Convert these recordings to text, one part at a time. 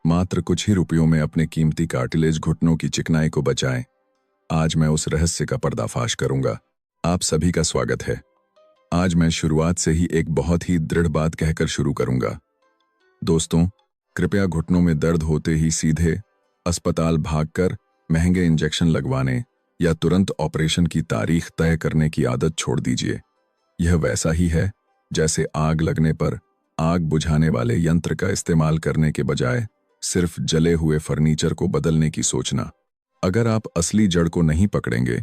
मात्र कुछ ही रुपयों में अपने कीमती कार्टिलेज घुटनों की चिकनाई को बचाएं। आज मैं उस रहस्य का पर्दाफाश करूंगा। आप सभी का स्वागत है। आज मैं शुरुआत से ही एक बहुत ही दृढ़ बात कहकर शुरू करूंगा। दोस्तों, कृपया घुटनों में दर्द होते ही सीधे अस्पताल भागकर महंगे इंजेक्शन लगवाने या तुरंत ऑपरेशन की तारीख तय करने की आदत छोड़ दीजिए। यह वैसा ही है जैसे आग लगने पर आग बुझाने वाले यंत्र का इस्तेमाल करने के बजाय सिर्फ जले हुए फर्नीचर को बदलने की सोचना। अगर आप असली जड़ को नहीं पकड़ेंगे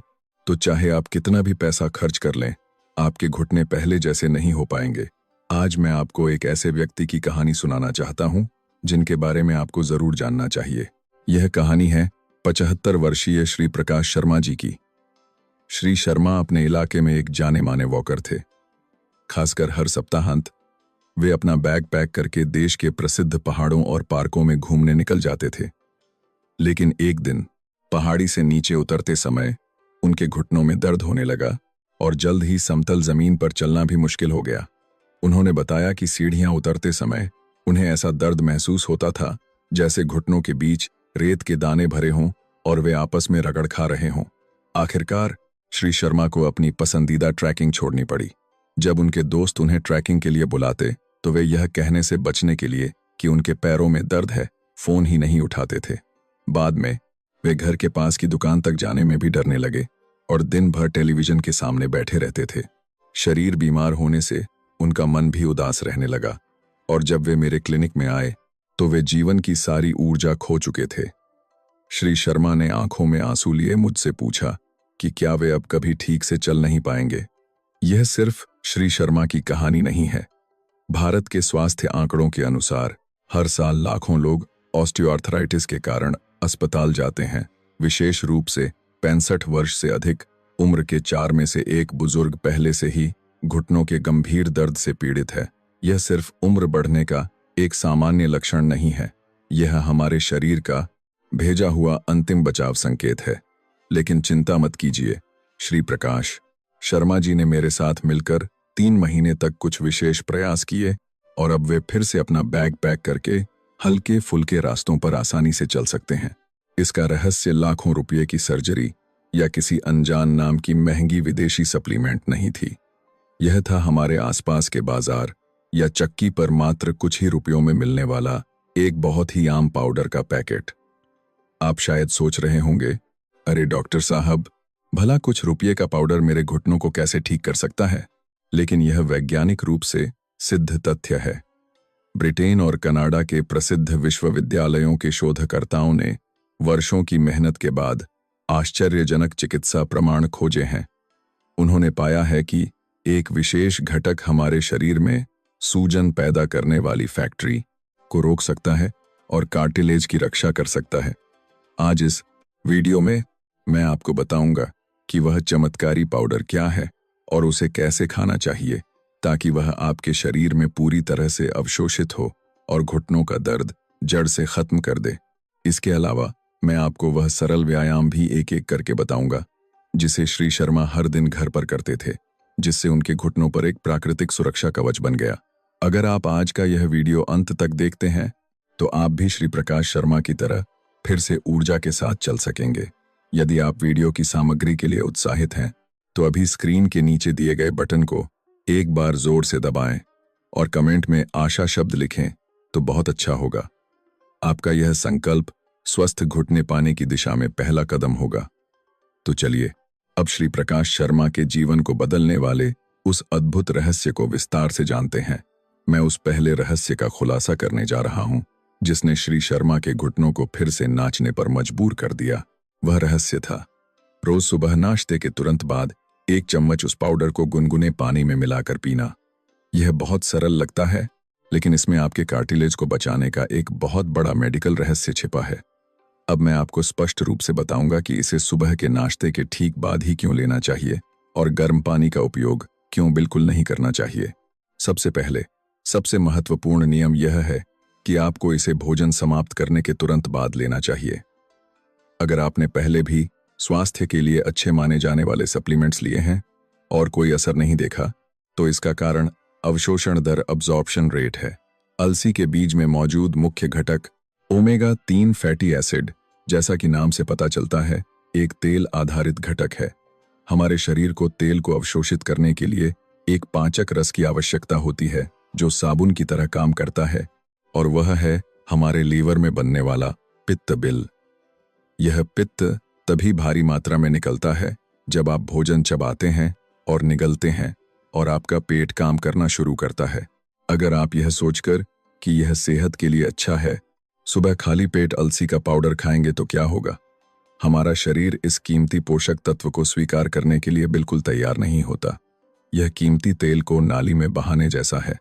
तो चाहे आप कितना भी पैसा खर्च कर लें, आपके घुटने पहले जैसे नहीं हो पाएंगे। आज मैं आपको एक ऐसे व्यक्ति की कहानी सुनाना चाहता हूं जिनके बारे में आपको जरूर जानना चाहिए। यह कहानी है 75 वर्षीय श्री प्रकाश शर्मा जी की। श्री शर्मा अपने इलाके में एक जाने माने वॉकर थे। खासकर हर सप्ताहांत वे अपना बैग पैक करके देश के प्रसिद्ध पहाड़ों और पार्कों में घूमने निकल जाते थे। लेकिन एक दिन पहाड़ी से नीचे उतरते समय उनके घुटनों में दर्द होने लगा और जल्द ही समतल जमीन पर चलना भी मुश्किल हो गया। उन्होंने बताया कि सीढ़ियां उतरते समय उन्हें ऐसा दर्द महसूस होता था जैसे घुटनों के बीच रेत के दाने भरे हों और वे आपस में रगड़ खा रहे हों। आखिरकार श्री शर्मा को अपनी पसंदीदा ट्रैकिंग छोड़नी पड़ी। जब उनके दोस्त उन्हें ट्रैकिंग के लिए बुलाते तो वे यह कहने से बचने के लिए कि उनके पैरों में दर्द है, फोन ही नहीं उठाते थे। बाद में वे घर के पास की दुकान तक जाने में भी डरने लगे और दिन भर टेलीविजन के सामने बैठे रहते थे। शरीर बीमार होने से उनका मन भी उदास रहने लगा और जब वे मेरे क्लिनिक में आए तो वे जीवन की सारी ऊर्जा खो चुके थे। श्री शर्मा ने आंखों में आंसू लिए मुझसे पूछा कि क्या वे अब कभी ठीक से चल नहीं पाएंगे। यह सिर्फ श्री शर्मा की कहानी नहीं है। भारत के स्वास्थ्य आंकड़ों के अनुसार हर साल लाखों लोग ऑस्टियोआर्थराइटिस के कारण अस्पताल जाते हैं। विशेष रूप से 65 वर्ष से अधिक उम्र के 4 में से एक बुजुर्ग पहले से ही घुटनों के गंभीर दर्द से पीड़ित है। यह सिर्फ उम्र बढ़ने का एक सामान्य लक्षण नहीं है, यह हमारे शरीर का भेजा हुआ अंतिम बचाव संकेत है। लेकिन चिंता मत कीजिए, श्री प्रकाश शर्मा जी ने मेरे साथ मिलकर 3 महीने तक कुछ विशेष प्रयास किए और अब वे फिर से अपना बैग पैक करके हल्के फुल्के रास्तों पर आसानी से चल सकते हैं। इसका रहस्य लाखों रुपये की सर्जरी या किसी अनजान नाम की महंगी विदेशी सप्लीमेंट नहीं थी। यह था हमारे आसपास के बाजार या चक्की पर मात्र कुछ ही रुपयों में मिलने वाला एक बहुत ही आम पाउडर का पैकेट। आप शायद सोच रहे होंगे, अरे डॉक्टर साहब, भला कुछ रुपये का पाउडर मेरे घुटनों को कैसे ठीक कर सकता है? लेकिन यह वैज्ञानिक रूप से सिद्ध तथ्य है। ब्रिटेन और कनाडा के प्रसिद्ध विश्वविद्यालयों के शोधकर्ताओं ने वर्षों की मेहनत के बाद आश्चर्यजनक चिकित्सा प्रमाण खोजे हैं। उन्होंने पाया है कि एक विशेष घटक हमारे शरीर में सूजन पैदा करने वाली फैक्ट्री को रोक सकता है और कार्टिलेज की रक्षा कर सकता है। आज इस वीडियो में मैं आपको बताऊंगा कि वह चमत्कारी पाउडर क्या है और उसे कैसे खाना चाहिए ताकि वह आपके शरीर में पूरी तरह से अवशोषित हो और घुटनों का दर्द जड़ से खत्म कर दे। इसके अलावा मैं आपको वह सरल व्यायाम भी एक एक करके बताऊंगा जिसे श्री शर्मा हर दिन घर पर करते थे, जिससे उनके घुटनों पर एक प्राकृतिक सुरक्षा कवच बन गया। अगर आप आज का यह वीडियो अंत तक देखते हैं तो आप भी श्री प्रकाश शर्मा की तरह फिर से ऊर्जा के साथ चल सकेंगे। यदि आप वीडियो की सामग्री के लिए उत्साहित हैं तो अभी स्क्रीन के नीचे दिए गए बटन को एक बार जोर से दबाएं और कमेंट में आशा शब्द लिखें तो बहुत अच्छा होगा। आपका यह संकल्प स्वस्थ घुटने पाने की दिशा में पहला कदम होगा। तो चलिए अब श्री प्रकाश शर्मा के जीवन को बदलने वाले उस अद्भुत रहस्य को विस्तार से जानते हैं। मैं उस पहले रहस्य का खुलासा करने जा रहा हूं जिसने श्री शर्मा के घुटनों को फिर से नाचने पर मजबूर कर दिया। वह रहस्य था रोज सुबह नाश्ते के तुरंत बाद 1 चम्मच उस पाउडर को गुनगुने पानी में मिलाकर पीना। यह बहुत सरल लगता है, लेकिन इसमें आपके कार्टिलेज को बचाने का एक बहुत बड़ा मेडिकल रहस्य छिपा है। अब मैं आपको स्पष्ट रूप से बताऊंगा कि इसे सुबह के नाश्ते के ठीक बाद ही क्यों लेना चाहिए और गर्म पानी का उपयोग क्यों बिल्कुल नहीं करना चाहिए। सबसे पहले सबसे महत्वपूर्ण नियम यह है कि आपको इसे भोजन समाप्त करने के तुरंत बाद लेना चाहिए। अगर आपने पहले भी स्वास्थ्य के लिए अच्छे माने जाने वाले सप्लीमेंट्स लिए हैं और कोई असर नहीं देखा तो इसका कारण अवशोषण दर अब्जॉर्प्शन रेट है। अलसी के बीज में मौजूद मुख्य घटक ओमेगा 3 फैटी एसिड, जैसा कि नाम से पता चलता है, एक तेल आधारित घटक है। हमारे शरीर को तेल को अवशोषित करने के लिए एक पाचक रस की आवश्यकता होती है जो साबुन की तरह काम करता है, और वह है हमारे लीवर में बनने वाला पित्त बिल। यह पित्त तभी भारी मात्रा में निकलता है जब आप भोजन चबाते हैं और निगलते हैं और आपका पेट काम करना शुरू करता है। अगर आप यह सोचकर कि यह सेहत के लिए अच्छा है, सुबह खाली पेट अलसी का पाउडर खाएंगे तो क्या होगा? हमारा शरीर इस कीमती पोषक तत्व को स्वीकार करने के लिए बिल्कुल तैयार नहीं होता। यह कीमती तेल को नाली में बहाने जैसा है,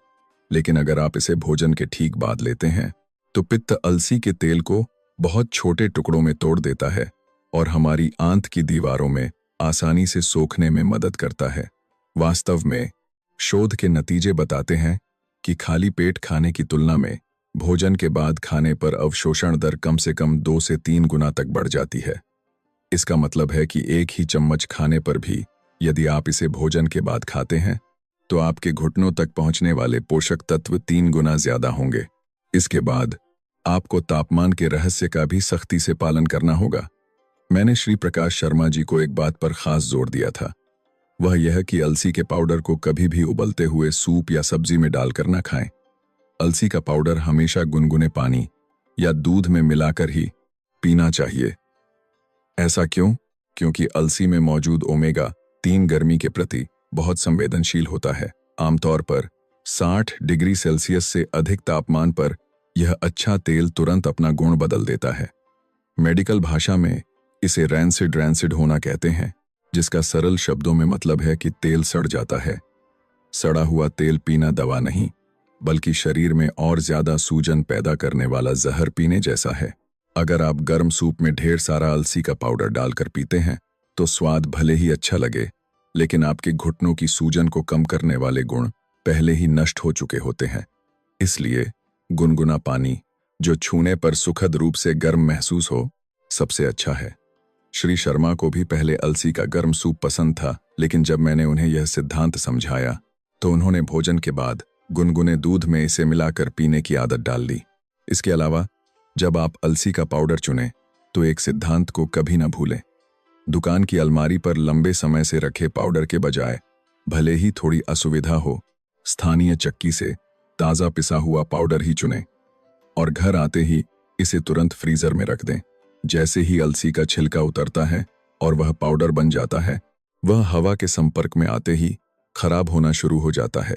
लेकिन अगर आप इसे भोजन के ठीक बाद लेते हैं तो पित्त अलसी के तेल को बहुत छोटे टुकड़ों में तोड़ देता है और हमारी आंत की दीवारों में आसानी से सोखने में मदद करता है। वास्तव में शोध के नतीजे बताते हैं कि खाली पेट खाने की तुलना में भोजन के बाद खाने पर अवशोषण दर कम से कम 2 से 3 गुना तक बढ़ जाती है। इसका मतलब है कि एक ही चम्मच खाने पर भी यदि आप इसे भोजन के बाद खाते हैं तो आपके घुटनों तक पहुंचने वाले पोषक तत्व 3 गुना ज्यादा होंगे। इसके बाद आपको तापमान के रहस्य का भी सख्ती से पालन करना होगा। मैंने श्री प्रकाश शर्मा जी को एक बात पर खास जोर दिया था, वह यह कि अलसी के पाउडर को कभी भी उबलते हुए सूप या सब्जी में डालकर ना खाएं। अलसी का पाउडर हमेशा गुनगुने पानी या दूध में मिलाकर ही पीना चाहिए। ऐसा क्यों? क्योंकि अलसी में मौजूद ओमेगा 3 गर्मी के प्रति बहुत संवेदनशील होता है। आमतौर पर 60 डिग्री सेल्सियस से अधिक तापमान पर यह अच्छा तेल तुरंत अपना गुण बदल देता है। मेडिकल भाषा में इसे रैंसिड होना कहते हैं, जिसका सरल शब्दों में मतलब है कि तेल सड़ जाता है। सड़ा हुआ तेल पीना दवा नहीं, बल्कि शरीर में और ज्यादा सूजन पैदा करने वाला जहर पीने जैसा है। अगर आप गर्म सूप में ढेर सारा अलसी का पाउडर डालकर पीते हैं तो स्वाद भले ही अच्छा लगे, लेकिन आपके घुटनों की सूजन को कम करने वाले गुण पहले ही नष्ट हो चुके होते हैं। इसलिए गुनगुना पानी जो छूने पर सुखद रूप से गर्म महसूस हो, सबसे अच्छा है। श्री शर्मा को भी पहले अलसी का गर्म सूप पसंद था, लेकिन जब मैंने उन्हें यह सिद्धांत समझाया तो उन्होंने भोजन के बाद गुनगुने दूध में इसे मिलाकर पीने की आदत डाल ली। इसके अलावा जब आप अलसी का पाउडर चुनें तो एक सिद्धांत को कभी न भूलें। दुकान की अलमारी पर लंबे समय से रखे पाउडर के बजाय भले ही थोड़ी असुविधा हो, स्थानीय चक्की से ताज़ा पिसा हुआ पाउडर ही चुनें और घर आते ही इसे तुरंत फ्रीजर में रख दें। जैसे ही अलसी का छिलका उतरता है और वह पाउडर बन जाता है, वह हवा के संपर्क में आते ही खराब होना शुरू हो जाता है।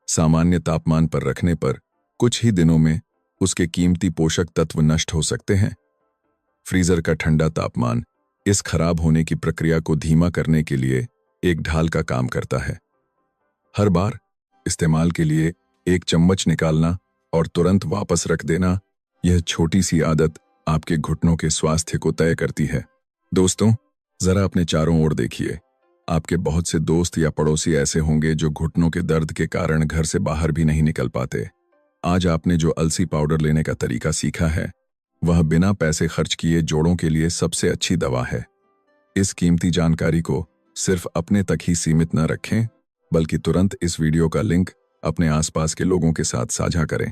सामान्य तापमान पर रखने पर कुछ ही दिनों में उसके कीमती पोषक तत्व नष्ट हो सकते हैं। फ्रीजर का ठंडा तापमान इस खराब होने की प्रक्रिया को धीमा करने के लिए एक ढाल का काम करता है। हर बार इस्तेमाल के लिए एक चम्मच निकालना और तुरंत वापस रख देना, यह छोटी सी आदत आपके घुटनों के स्वास्थ्य को तय करती है। दोस्तों, जरा अपने चारों ओर देखिए। आपके बहुत से दोस्त या पड़ोसी ऐसे होंगे जो घुटनों के दर्द के कारण घर से बाहर भी नहीं निकल पाते। आज आपने जो अलसी पाउडर लेने का तरीका सीखा है, वह बिना पैसे खर्च किए जोड़ों के लिए सबसे अच्छी दवा है। इस कीमती जानकारी को सिर्फ अपने तक ही सीमित न रखें, बल्कि तुरंत इस वीडियो का लिंक अपने आसपास के लोगों के साथ साझा करें।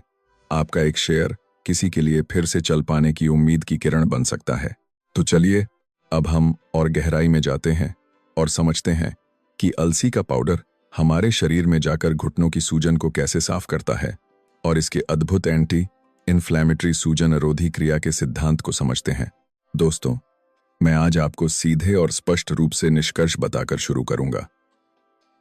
आपका एक शेयर किसी के लिए फिर से चल पाने की उम्मीद की किरण बन सकता है। तो चलिए अब हम और गहराई में जाते हैं और समझते हैं कि अलसी का पाउडर हमारे शरीर में जाकर घुटनों की सूजन को कैसे साफ करता है, और इसके अद्भुत एंटी इन्फ्लेमेटरी सूजन रोधी क्रिया के सिद्धांत को समझते हैं। दोस्तों, मैं आज आपको सीधे और स्पष्ट रूप से निष्कर्ष बताकर शुरू करूंगा।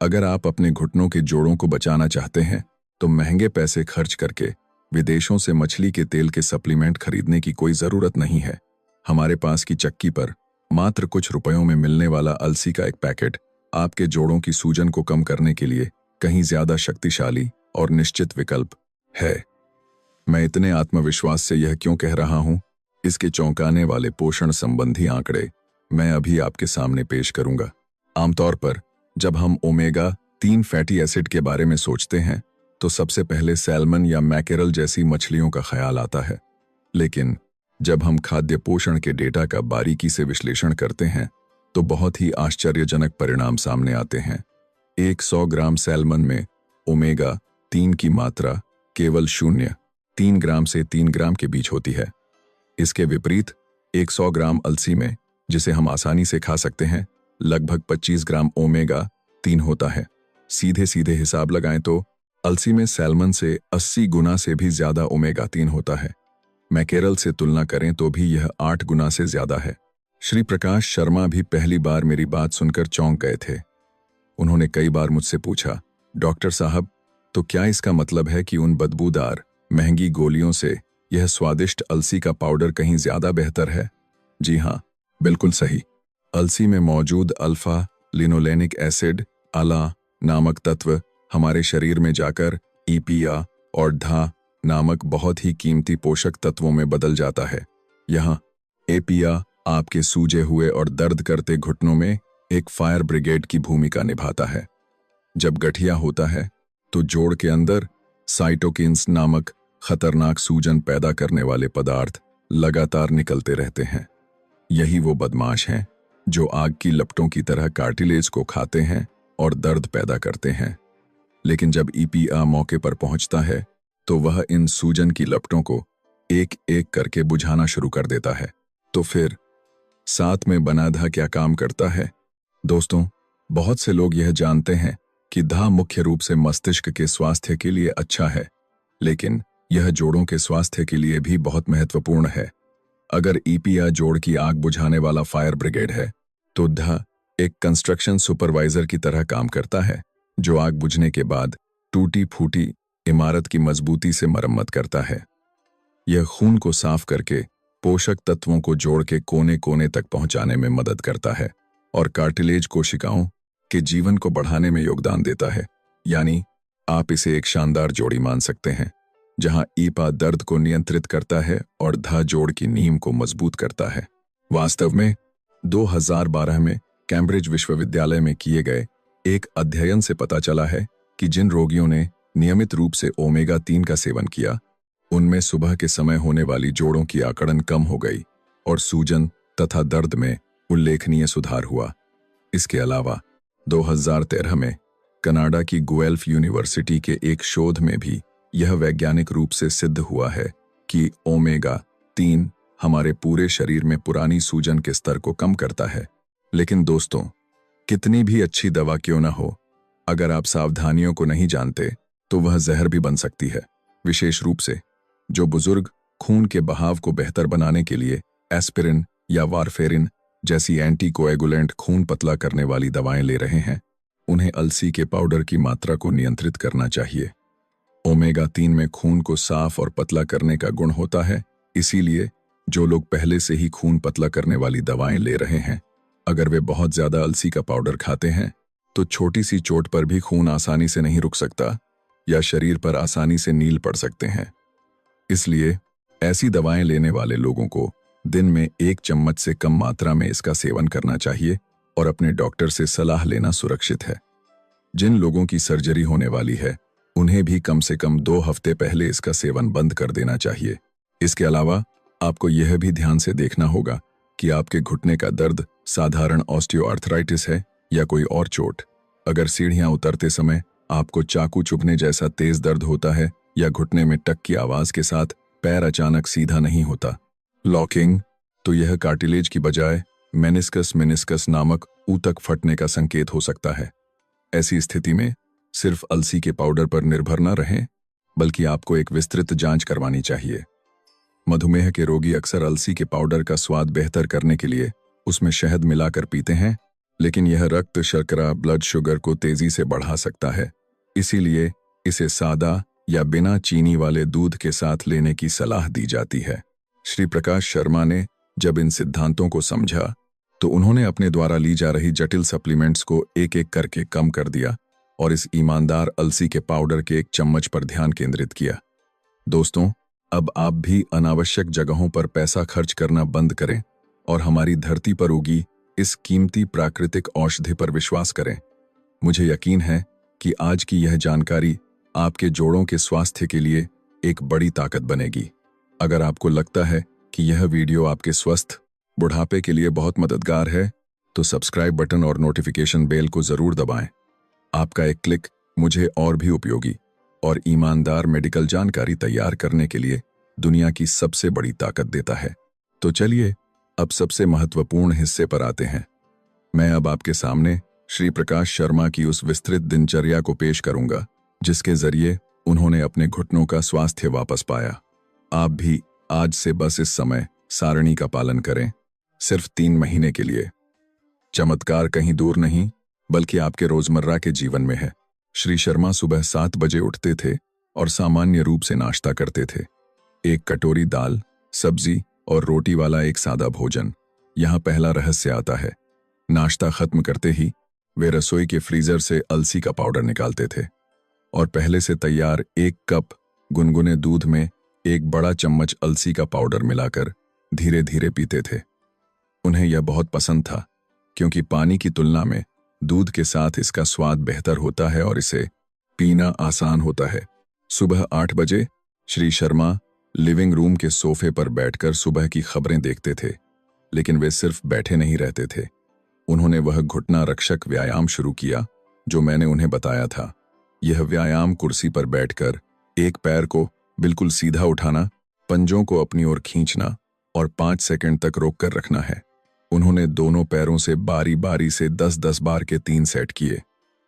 अगर आप अपने घुटनों के जोड़ों को बचाना चाहते हैं तो महंगे पैसे खर्च करके विदेशों से मछली के तेल के सप्लीमेंट खरीदने की कोई जरूरत नहीं है। हमारे पास की चक्की पर मात्र कुछ रुपयों में मिलने वाला अलसी का एक पैकेट आपके जोड़ों की सूजन को कम करने के लिए कहीं ज्यादा शक्तिशाली और निश्चित विकल्प है। मैं इतने आत्मविश्वास से यह क्यों कह रहा हूं, इसके चौंकाने वाले पोषण संबंधी आंकड़े मैं अभी आपके सामने पेश करूंगा। आमतौर पर जब हम ओमेगा 3 फैटी एसिड के बारे में सोचते हैं तो सबसे पहले सैल्मन या मैकेरल जैसी मछलियों का ख्याल आता है, लेकिन जब हम खाद्य पोषण के डेटा का बारीकी से विश्लेषण करते हैं तो बहुत ही आश्चर्यजनक परिणाम सामने आते हैं। 100 ग्राम सैल्मन में ओमेगा 3 की मात्रा केवल 3 ग्राम से 3 ग्राम के बीच होती है। इसके विपरीत 100 ग्राम अलसी में, जिसे हम आसानी से खा सकते हैं, लगभग 25 ग्राम ओमेगा 3 होता है। सीधे सीधे हिसाब लगाएं तो अलसी में सैल्मन से 80 गुना से भी ज्यादा ओमेगा 3 होता है। मैकेरल से तुलना करें तो भी यह 8 गुना से ज्यादा है। श्री प्रकाश शर्मा भी पहली बार मेरी बात सुनकर चौंक गए थे। उन्होंने कई बार मुझसे पूछा, डॉक्टर साहब, तो क्या इसका मतलब है कि उन बदबूदार महंगी गोलियों से यह स्वादिष्ट अलसी का पाउडर कहीं ज्यादा बेहतर है? जी हाँ, बिल्कुल सही। अलसी में मौजूद अल्फा लिनोलेनिक एसिड अला नामक तत्व हमारे शरीर में जाकर ईपिया और धा नामक बहुत ही कीमती पोषक तत्वों में बदल जाता है। यहाँ एपिया आपके सूजे हुए और दर्द करते घुटनों में एक फायर ब्रिगेड की भूमिका निभाता है। जब गठिया होता है तो जोड़ के अंदर साइटोकिन्स नामक खतरनाक सूजन पैदा करने वाले पदार्थ लगातार निकलते रहते हैं। यही वो बदमाश हैं जो आग की लपटों की तरह कार्टिलेज को खाते हैं और दर्द पैदा करते हैं। लेकिन जब ईपीआ मौके पर पहुंचता है तो वह इन सूजन की लपटों को एक एक करके बुझाना शुरू कर देता है। तो फिर साथ में बना धा क्या काम करता है? दोस्तों, बहुत से लोग यह जानते हैं कि धा मुख्य रूप से मस्तिष्क के स्वास्थ्य के लिए अच्छा है, लेकिन यह जोड़ों के स्वास्थ्य के लिए भी बहुत महत्वपूर्ण है। अगर ईपीआ जोड़ की आग बुझाने वाला फायर ब्रिगेड है, तो धा एक कंस्ट्रक्शन सुपरवाइजर की तरह काम करता है, जो आग बुझने के बाद टूटी फूटी इमारत की मजबूती से मरम्मत करता है। यह खून को साफ करके पोषक तत्वों को जोड़ के कोने कोने तक पहुंचाने में मदद करता है और कार्टिलेज कोशिकाओं के जीवन को बढ़ाने में योगदान देता है। यानी आप इसे एक शानदार जोड़ी मान सकते हैं, जहां ईपा दर्द को नियंत्रित करता है और धा जोड़ की नींव को मजबूत करता है। वास्तव में 2012 में कैम्ब्रिज विश्वविद्यालय में किए गए एक अध्ययन से पता चला है कि जिन रोगियों ने नियमित रूप से ओमेगा 3 का सेवन किया, उनमें सुबह के समय होने वाली जोड़ों की आकड़न कम हो गई और सूजन तथा दर्द में उल्लेखनीय सुधार हुआ। इसके अलावा 2013 में कनाडा की गुएल्फ यूनिवर्सिटी के एक शोध में भी यह वैज्ञानिक रूप से सिद्ध हुआ है कि ओमेगा 3 हमारे पूरे शरीर में पुरानी सूजन के स्तर को कम करता है। लेकिन दोस्तों, कितनी भी अच्छी दवा क्यों न हो, अगर आप सावधानियों को नहीं जानते तो वह जहर भी बन सकती है। विशेष रूप से जो बुजुर्ग खून के बहाव को बेहतर बनाने के लिए एस्पिरिन या वारफेरिन जैसी एंटीकोएगुलेंट खून पतला करने वाली दवाएं ले रहे हैं, उन्हें अलसी के पाउडर की मात्रा को नियंत्रित करना चाहिए। ओमेगा 3 में खून को साफ और पतला करने का गुण होता है, इसीलिए जो लोग पहले से ही खून पतला करने वाली दवाएं ले रहे हैं, अगर वे बहुत ज्यादा अलसी का पाउडर खाते हैं तो छोटी सी चोट पर भी खून आसानी से नहीं रुक सकता या शरीर पर आसानी से नील पड़ सकते हैं। इसलिए ऐसी दवाएं लेने वाले लोगों को दिन में 1 चम्मच से कम मात्रा में इसका सेवन करना चाहिए और अपने डॉक्टर से सलाह लेना सुरक्षित है। जिन लोगों की सर्जरी होने वाली है, उन्हें भी कम से कम 2 हफ्ते पहले इसका सेवन बंद कर देना चाहिए। इसके अलावा आपको यह भी ध्यान से देखना होगा कि आपके घुटने का दर्द साधारण ऑस्टियोआर्थराइटिस है या कोई और चोट। अगर सीढ़ियां उतरते समय आपको चाकू चुभने जैसा तेज दर्द होता है या घुटने में टक की आवाज के साथ पैर अचानक सीधा नहीं होता, लॉकिंग, तो यह कार्टिलेज की बजाय मेनिस्कस नामक ऊतक फटने का संकेत हो सकता है। ऐसी स्थिति में सिर्फ अलसी के पाउडर पर निर्भर न रहें, बल्कि आपको एक विस्तृत जांच करवानी चाहिए। मधुमेह के रोगी अक्सर अलसी के पाउडर का स्वाद बेहतर करने के लिए उसमें शहद मिलाकर पीते हैं, लेकिन यह रक्त शर्करा ब्लड शुगर को तेजी से बढ़ा सकता है। इसीलिए इसे सादा या बिना चीनी वाले दूध के साथ लेने की सलाह दी जाती है। श्री प्रकाश शर्मा ने जब इन सिद्धांतों को समझा तो उन्होंने अपने द्वारा ली जा रही जटिल सप्लीमेंट्स को एक एक करके कम कर दिया और इस ईमानदार अलसी के पाउडर के 1 चम्मच पर ध्यान केंद्रित किया। दोस्तों, अब आप भी अनावश्यक जगहों पर पैसा खर्च करना बंद करें और हमारी धरती पर उगी इस कीमती प्राकृतिक औषधि पर विश्वास करें। मुझे यकीन है कि आज की यह जानकारी आपके जोड़ों के स्वास्थ्य के लिए एक बड़ी ताकत बनेगी। अगर आपको लगता है कि यह वीडियो आपके स्वस्थ बुढ़ापे के लिए बहुत मददगार है, तो सब्सक्राइब बटन और नोटिफिकेशन बेल को जरूर दबाएं। आपका एक क्लिक मुझे और भी उपयोगी और ईमानदार मेडिकल जानकारी तैयार करने के लिए दुनिया की सबसे बड़ी ताकत देता है। तो चलिए अब सबसे महत्वपूर्ण हिस्से पर आते हैं। मैं अब आपके सामने श्री प्रकाश शर्मा की उस विस्तृत दिनचर्या को पेश करूंगा जिसके जरिए उन्होंने अपने घुटनों का स्वास्थ्य वापस पाया। आप भी आज से बस इस समय सारणी का पालन करें, सिर्फ 3 महीने के लिए। चमत्कार कहीं दूर नहीं बल्कि आपके रोजमर्रा के जीवन में है। श्री शर्मा सुबह 7 बजे उठते थे और सामान्य रूप से नाश्ता करते थे। एक कटोरी दाल, सब्जी और रोटी वाला एक सादा भोजन। यहाँ पहला रहस्य आता है। नाश्ता खत्म करते ही वे रसोई के फ्रीजर से अलसी का पाउडर निकालते थे और पहले से तैयार 1 कप गुनगुने दूध में 1 बड़ा चम्मच अलसी का पाउडर मिलाकर धीरे धीरे पीते थे। उन्हें यह बहुत पसंद था क्योंकि पानी की तुलना में दूध के साथ इसका स्वाद बेहतर होता है और इसे पीना आसान होता है। सुबह 8 बजे श्री शर्मा लिविंग रूम के सोफे पर बैठकर सुबह की खबरें देखते थे, लेकिन वे सिर्फ बैठे नहीं रहते थे। उन्होंने वह घुटना रक्षक व्यायाम शुरू किया जो मैंने उन्हें बताया था। यह व्यायाम कुर्सी पर बैठकर एक पैर को बिल्कुल सीधा उठाना, पंजों को अपनी ओर खींचना और 5 सेकंड तक रोककर रखना है। उन्होंने दोनों पैरों से बारी बारी से 10-10 बार के 3 सेट किए।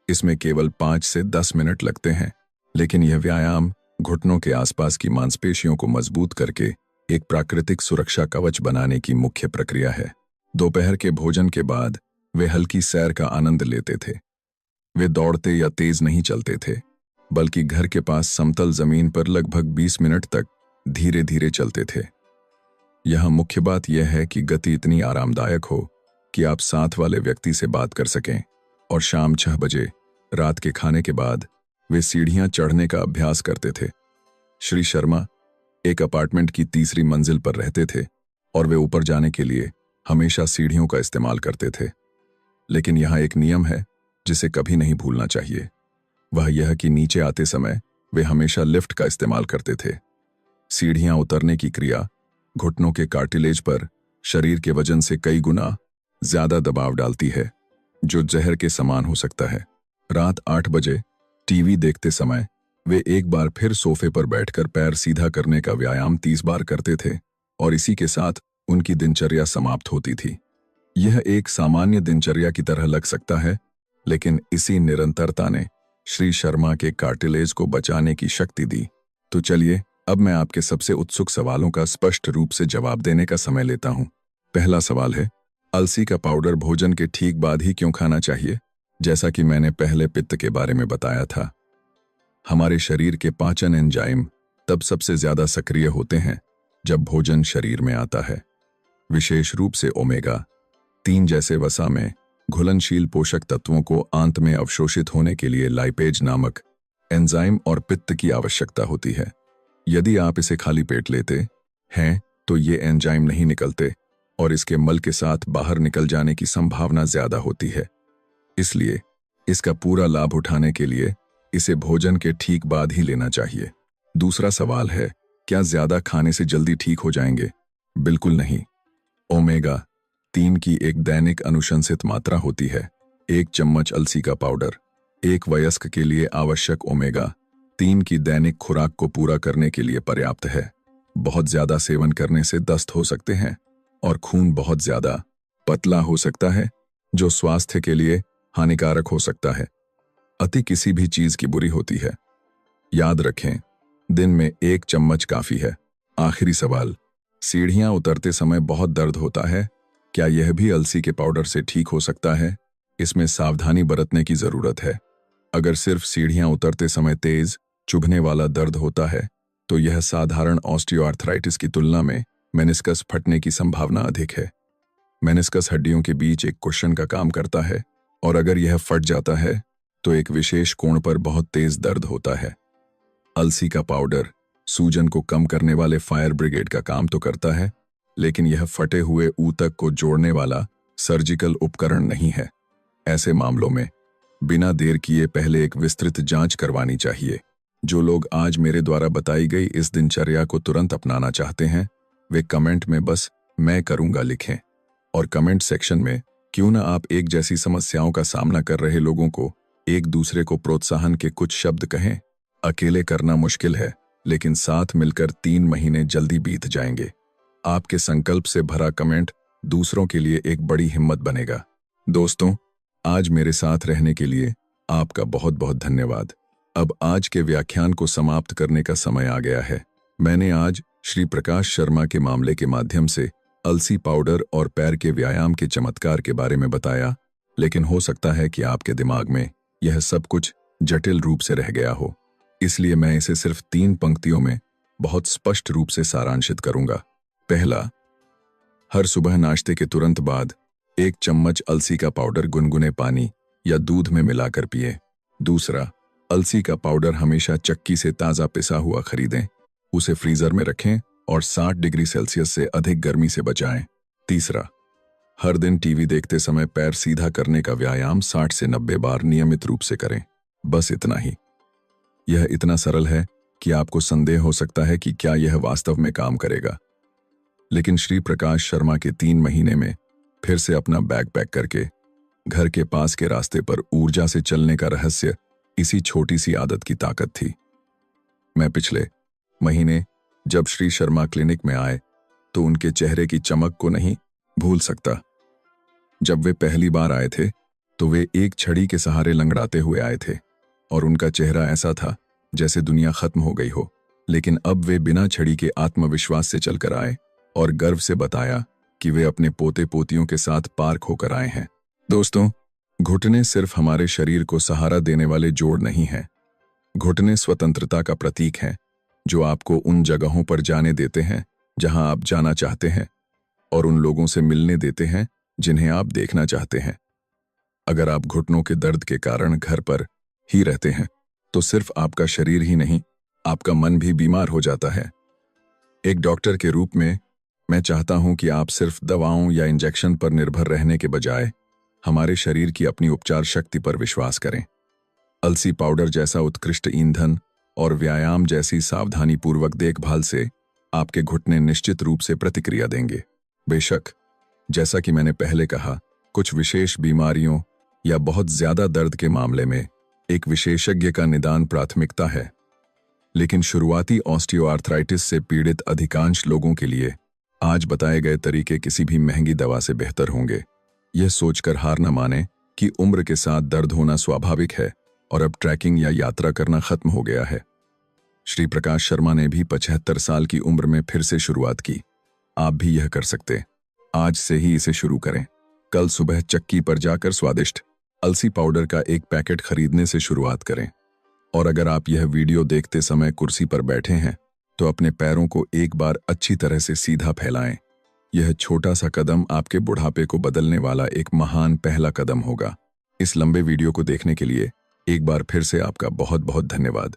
इसमें केवल 5 से 10 मिनट लगते हैं, लेकिन यह व्यायाम घुटनों के आसपास की मांसपेशियों को मजबूत करके एक प्राकृतिक सुरक्षा कवच बनाने की मुख्य प्रक्रिया है। दोपहर के भोजन के बाद वे हल्की सैर का आनंद लेते थे। वे दौड़ते या तेज नहीं चलते थे, बल्कि घर के पास समतल जमीन पर लगभग 20 मिनट तक धीरे धीरे चलते थे। यह मुख्य बात यह है कि गति इतनी आरामदायक हो कि आप साथ वाले व्यक्ति से बात कर सकें। और शाम 6 बजे रात के खाने के बाद वे सीढ़ियां चढ़ने का अभ्यास करते थे। श्री शर्मा एक अपार्टमेंट की 3री मंजिल पर रहते थे और वे ऊपर जाने के लिए हमेशा सीढ़ियों का इस्तेमाल करते थे। लेकिन यहाँ एक नियम है जिसे कभी नहीं भूलना चाहिए। वह यह कि नीचे आते समय वे हमेशा लिफ्ट का इस्तेमाल करते थे। सीढ़ियां उतरने की क्रिया घुटनों के कार्टिलेज पर शरीर के वजन से कई गुना ज्यादा दबाव डालती है, जो जहर के समान हो सकता है। रात 8 बजे टीवी देखते समय वे एक बार फिर सोफे पर बैठकर पैर सीधा करने का व्यायाम 30 बार करते थे और इसी के साथ उनकी दिनचर्या समाप्त होती थी। यह एक सामान्य दिनचर्या की तरह लग सकता है, लेकिन इसी निरंतरता ने श्री शर्मा के कार्टिलेज को बचाने की शक्ति दी। तो चलिए अब मैं आपके सबसे उत्सुक सवालों का स्पष्ट रूप से जवाब देने का समय लेता हूं। पहला सवाल है, अलसी का पाउडर भोजन के ठीक बाद ही क्यों खाना चाहिए? जैसा कि मैंने पहले पित्त के बारे में बताया था, हमारे शरीर के पाचन एंजाइम तब सबसे ज्यादा सक्रिय होते हैं जब भोजन शरीर में आता है। विशेष रूप से ओमेगा 3 जैसे वसा में घुलनशील पोषक तत्वों को आंत में अवशोषित होने के लिए लाइपेज नामक एंजाइम और पित्त की आवश्यकता होती है। यदि आप इसे खाली पेट लेते हैं तो ये एंजाइम नहीं निकलते और इसके मल के साथ बाहर निकल जाने की संभावना ज्यादा होती है। इसलिए इसका पूरा लाभ उठाने के लिए इसे भोजन के ठीक बाद ही लेना चाहिए। दूसरा सवाल है, क्या ज्यादा खाने से जल्दी ठीक हो जाएंगे? बिल्कुल नहीं। ओमेगा 3 की एक दैनिक अनुशंसित मात्रा होती है। 1 चम्मच अलसी का पाउडर एक वयस्क के लिए आवश्यक ओमेगा 3 की दैनिक खुराक को पूरा करने के लिए पर्याप्त है। बहुत ज्यादा सेवन करने से दस्त हो सकते हैं और खून बहुत ज्यादा पतला हो सकता है, जो स्वास्थ्य के लिए हानिकारक हो सकता है। अति किसी भी चीज की बुरी होती है। याद रखें, दिन में 1 चम्मच काफी है। आखिरी सवाल, सीढ़ियां उतरते समय बहुत दर्द होता है, क्या यह भी अलसी के पाउडर से ठीक हो सकता है? इसमें सावधानी बरतने की जरूरत है। अगर सिर्फ सीढ़ियां उतरते समय तेज चुभने वाला दर्द होता है तो यह साधारण ऑस्टियोआर्थराइटिस की तुलना में मेनिस्कस फटने की संभावना अधिक है। मेनिस्कस हड्डियों के बीच एक कुशन का काम करता है और अगर यह फट जाता है तो एक विशेष कोण पर बहुत तेज दर्द होता है। अलसी का पाउडर सूजन को कम करने वाले फायर ब्रिगेड का काम तो करता है, लेकिन यह फटे हुए ऊतक को जोड़ने वाला सर्जिकल उपकरण नहीं है। ऐसे मामलों में बिना देर किए पहले एक विस्तृत जांच करवानी चाहिए। जो लोग आज मेरे द्वारा बताई गई इस दिनचर्या को तुरंत अपनाना चाहते हैं, वे कमेंट में बस मैं करूंगा लिखें और कमेंट सेक्शन में क्यों ना आप एक जैसी समस्याओं का सामना कर रहे लोगों को एक दूसरे को प्रोत्साहन के कुछ शब्द कहें। अकेले करना मुश्किल है, लेकिन साथ मिलकर 3 महीने जल्दी बीत जाएंगे। आपके संकल्प से भरा कमेंट दूसरों के लिए एक बड़ी हिम्मत बनेगा। दोस्तों, आज मेरे साथ रहने के लिए आपका बहुत बहुत धन्यवाद। अब आज के व्याख्यान को समाप्त करने का समय आ गया है। मैंने आज श्री प्रकाश शर्मा के मामले के माध्यम से अलसी पाउडर और पैर के व्यायाम के चमत्कार के बारे में बताया, लेकिन हो सकता है कि आपके दिमाग में यह सब कुछ जटिल रूप से रह गया हो। इसलिए मैं इसे सिर्फ 3 पंक्तियों में बहुत स्पष्ट रूप से सारांशित करूंगा। पहला, हर सुबह नाश्ते के तुरंत बाद 1 चम्मच अलसी का पाउडर गुनगुने पानी या दूध में मिलाकर पिए। दूसरा, अलसी का पाउडर हमेशा चक्की से ताज़ा पिसा हुआ खरीदें, उसे फ्रीजर में रखें और 60 डिग्री सेल्सियस से अधिक गर्मी से बचाएं। तीसरा, हर दिन टीवी देखते समय पैर सीधा करने का व्यायाम 60 से 90 बार नियमित रूप से करें। बस इतना ही। यह इतना सरल है कि आपको संदेह हो सकता है कि क्या यह वास्तव में काम करेगा। लेकिन श्री प्रकाश शर्मा के 3 महीने में फिर से अपना बैग पैक करके घर के पास के रास्ते पर ऊर्जा से चलने का रहस्य इसी छोटी सी आदत की ताकत थी। मैं पिछले महीने जब श्री शर्मा क्लिनिक में आए तो उनके चेहरे की चमक को नहीं भूल सकता। जब वे पहली बार आए थे तो वे एक छड़ी के सहारे लंगड़ाते हुए आए थे और उनका चेहरा ऐसा था जैसे दुनिया खत्म हो गई हो। लेकिन अब वे बिना छड़ी के आत्मविश्वास से चलकर आए और गर्व से बताया कि वे अपने पोते पोतियों के साथ पार्क होकर आए हैं। दोस्तों, घुटने सिर्फ हमारे शरीर को सहारा देने वाले जोड़ नहीं हैं। घुटने स्वतंत्रता का प्रतीक हैं, जो आपको उन जगहों पर जाने देते हैं जहां आप जाना चाहते हैं और उन लोगों से मिलने देते हैं जिन्हें आप देखना चाहते हैं। अगर आप घुटनों के दर्द के कारण घर पर ही रहते हैं तो सिर्फ आपका शरीर ही नहीं, आपका मन भी बीमार हो जाता है। एक डॉक्टर के रूप में मैं चाहता हूं कि आप सिर्फ दवाओं या इंजेक्शन पर निर्भर रहने के बजाय हमारे शरीर की अपनी उपचार शक्ति पर विश्वास करें। अलसी पाउडर जैसा उत्कृष्ट ईंधन और व्यायाम जैसी सावधानीपूर्वक देखभाल से आपके घुटने निश्चित रूप से प्रतिक्रिया देंगे। बेशक, जैसा कि मैंने पहले कहा, कुछ विशेष बीमारियों या बहुत ज्यादा दर्द के मामले में एक विशेषज्ञ का निदान प्राथमिकता है, लेकिन शुरुआती ऑस्टियोआर्थराइटिस से पीड़ित अधिकांश लोगों के लिए आज बताए गए तरीके किसी भी महंगी दवा से बेहतर होंगे। यह सोचकर हार न माने कि उम्र के साथ दर्द होना स्वाभाविक है और अब ट्रैकिंग या यात्रा करना खत्म हो गया है। श्री प्रकाश शर्मा ने भी 75 साल की उम्र में फिर से शुरुआत की। आप भी यह कर सकते। आज से ही इसे शुरू करें। कल सुबह चक्की पर जाकर स्वादिष्ट अलसी पाउडर का एक पैकेट खरीदने से शुरुआत करें। और अगर आप यह वीडियो देखते समय कुर्सी पर बैठे हैं तो अपने पैरों को एक बार अच्छी तरह से सीधा फैलाएं। यह छोटा सा कदम आपके बुढ़ापे को बदलने वाला एक महान पहला कदम होगा। इस लंबे वीडियो को देखने के लिए एक बार फिर से आपका बहुत बहुत धन्यवाद।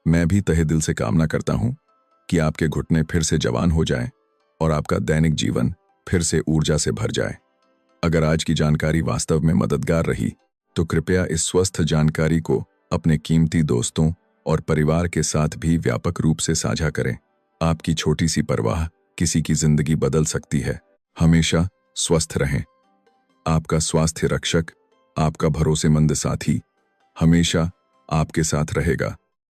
मैं भी तहे दिल से कामना करता हूं कि आपके घुटने फिर से जवान हो जाएं और आपका दैनिक जीवन फिर से ऊर्जा से भर जाए। अगर आज की जानकारी वास्तव में मददगार रही तो कृपया इस स्वस्थ जानकारी को अपने कीमती दोस्तों और परिवार के साथ भी व्यापक रूप से साझा करें। आपकी छोटी सी परवाह किसी की जिंदगी बदल सकती है। हमेशा स्वस्थ रहें। आपका स्वास्थ्य रक्षक, आपका भरोसेमंद साथी हमेशा आपके साथ रहेगा।